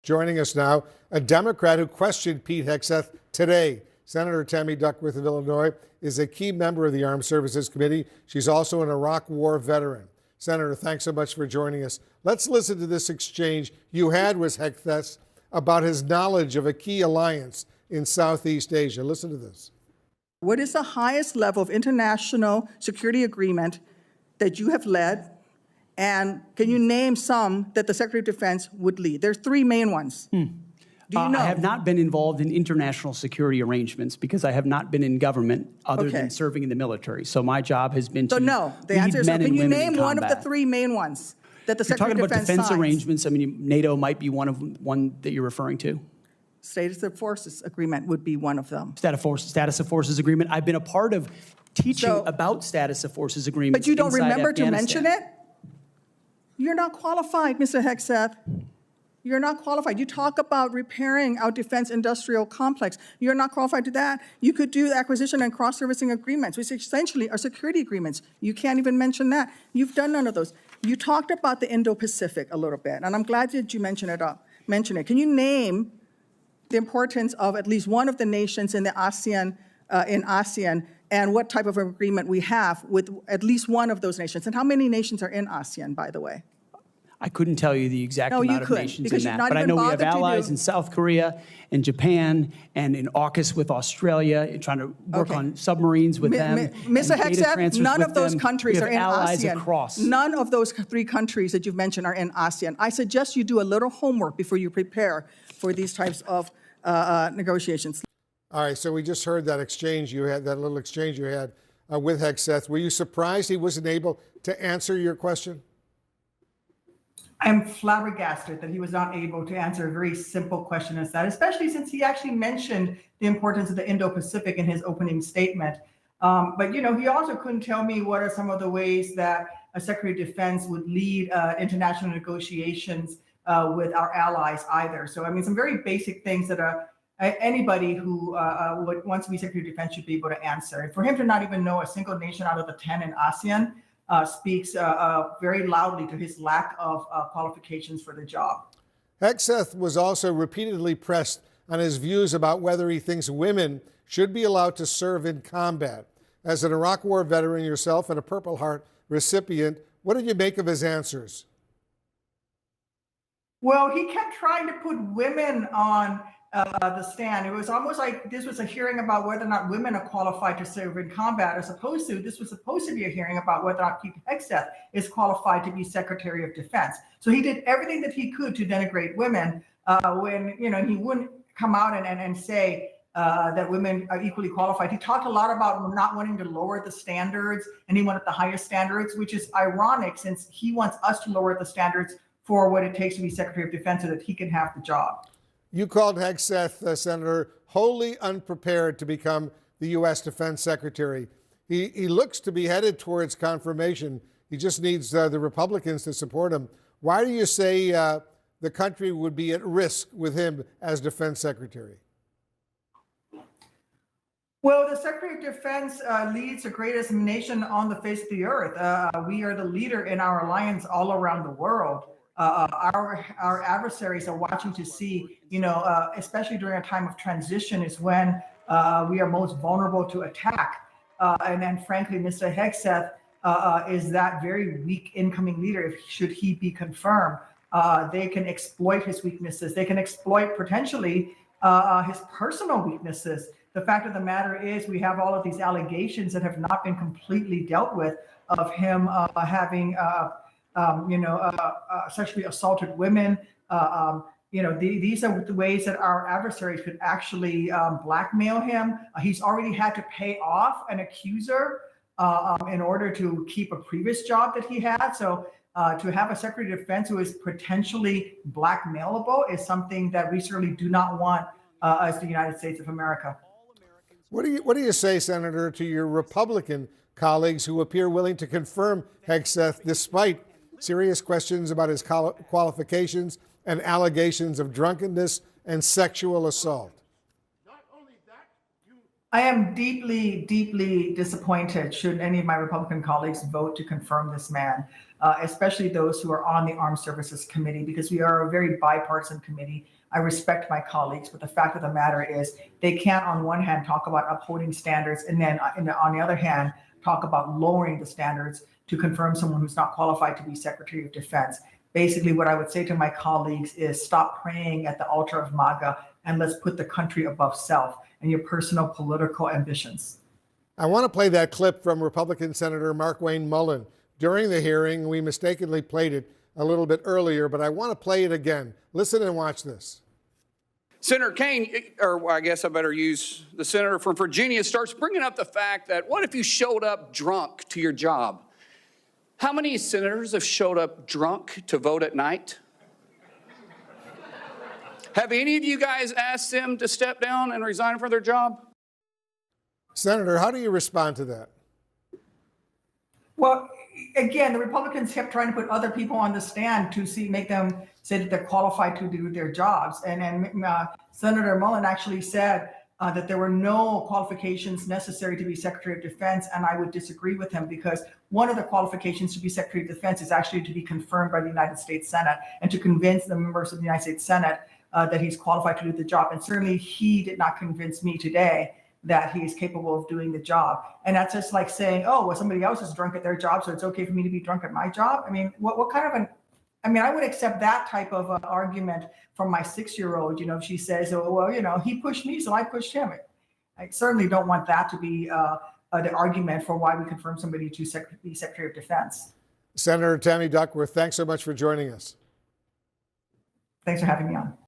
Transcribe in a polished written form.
Joining us now, a Democrat who questioned Pete Hegseth today. Senator Tammy Duckworth of Illinois is a key member of the Armed Services Committee. She's also an Iraq War veteran. Senator, thanks so much for joining us. Let's listen to this exchange you had with Hegseth about his knowledge of a key alliance in Southeast Asia. Listen to this. What is the highest level of international security agreement that you have led? And can you name some that the Secretary of Defense would lead? There's three main ones. Do you know? I have not been involved in international security arrangements because I have not been in government other than serving in the military. So my job has been to no. The lead answer is men no. and Can you women in name one of the combat. three main ones that the You're Secretary talking of about Defense defense arrangements. I mean, NATO might be one that you're referring to. Status of Forces Agreement would be one of them. Status of Forces Agreement. I've been a part of teaching about Status of Forces Agreements. But you don't remember to Afghanistan. mention it? You're not qualified, Mr. Hegseth. You're not qualified. You talk about repairing our defense industrial complex. You're not qualified to that. You could do acquisition and cross-servicing agreements, which essentially are security agreements. You can't even mention that. You've done none of those. You talked about the Indo-Pacific a little bit, and I'm glad that you mentioned it. Can you name the importance of at least one of the nations in the ASEAN, and what type of agreement we have with at least one of those nations? And how many nations are in ASEAN, by the way? I couldn't tell you the exact amount of nations in that, but I know we have allies in South Korea and Japan and in AUKUS with Australia, trying to work on submarines with them. Mr. Hegseth, none of those countries are in allies ASEAN. Across. None of those three countries that you've mentioned are in ASEAN. I suggest you do a little homework before you prepare for these types of negotiations. All right, so we just heard that exchange you had, that little exchange you had with Hegseth. Were you surprised he wasn't able to answer your question? I'm flabbergasted that he was not able to answer a very simple question as that, especially since he actually mentioned the importance of the Indo-Pacific in his opening statement. But he also couldn't tell me what are some of the ways that a Secretary of Defense would lead international negotiations with our allies either. So, I mean, some very basic things that anybody who wants to be Secretary of Defense should be able to answer. And for him to not even know a single nation out of the 10 in ASEAN speaks very loudly to his lack of qualifications for the job. Hegseth was also repeatedly pressed on his views about whether he thinks women should be allowed to serve in combat. As an Iraq War veteran yourself and a Purple Heart recipient, what did you make of his answers? Well, he kept trying to put women on the stand. It was almost like this was a hearing about whether or not women are qualified to serve in combat, as opposed to this was supposed to be a hearing about whether or not Pete Hegseth is qualified to be Secretary of Defense. So he did everything that he could to denigrate women when he wouldn't come out and say that women are equally qualified. He talked a lot about not wanting to lower the standards, and he wanted the highest standards, which is ironic since he wants us to lower the standards for what it takes to be Secretary of Defense so that he can have the job. You called Hegseth, Senator, wholly unprepared to become the U.S. Defense Secretary. He looks to be headed towards confirmation. He just needs the Republicans to support him. Why do you say the country would be at risk with him as Defense Secretary? Well, the Secretary of Defense leads the greatest nation on the face of the earth. We are the leader in our alliance all around the world. Our adversaries are watching to see, especially during a time of transition is when we are most vulnerable to attack. And then frankly, Mr. Hegseth is that very weak incoming leader. Should he be confirmed, they can exploit his weaknesses. They can exploit potentially his personal weaknesses. The fact of the matter is we have all of these allegations that have not been completely dealt with of him having sexually assaulted women. These are the ways that our adversaries could actually blackmail him. He's already had to pay off an accuser in order to keep a previous job that he had. So to have a Secretary of Defense who is potentially blackmailable is something that we certainly do not want as the United States of America. What do you say, Senator, to your Republican colleagues who appear willing to confirm Hegseth despite serious questions about his qualifications and allegations of drunkenness and sexual assault? I am deeply, deeply disappointed should any of my Republican colleagues vote to confirm this man. especially those who are on the Armed Services Committee, because we are a very bipartisan committee. I respect my colleagues, but the fact of the matter is they can't on one hand talk about upholding standards and then on the other hand talk about lowering the standards to confirm someone who's not qualified to be Secretary of Defense. Basically, what I would say to my colleagues is stop praying at the altar of MAGA and let's put the country above self and your personal political ambitions. I want to play that clip from Republican Senator Markwayne Mullin. During the hearing, we mistakenly played it a little bit earlier, but I want to play it again. Listen and watch this. Senator Kaine, or I guess I better use the senator from Virginia, starts bringing up the fact that what if you showed up drunk to your job? How many senators have showed up drunk to vote at night? Have any of you guys asked them to step down and resign from their job? Senator, how do you respond to that? Well, again, the Republicans kept trying to put other people on the stand to make them say that they're qualified to do their jobs. And Senator Mullin actually said that there were no qualifications necessary to be Secretary of Defense. And I would disagree with him because one of the qualifications to be Secretary of Defense is actually to be confirmed by the United States Senate and to convince the members of the United States Senate that he's qualified to do the job. And certainly he did not convince me today that he is capable of doing the job. And that's just like saying, oh, well, somebody else is drunk at their job, so it's okay for me to be drunk at my job. I mean, what kind of I would accept that type of argument from my 6-year-old, if she says, oh, well, he pushed me, so I pushed him. I certainly don't want that to be the argument for why we confirm somebody to be Secretary of Defense. Senator Tammy Duckworth, thanks so much for joining us. Thanks for having me on.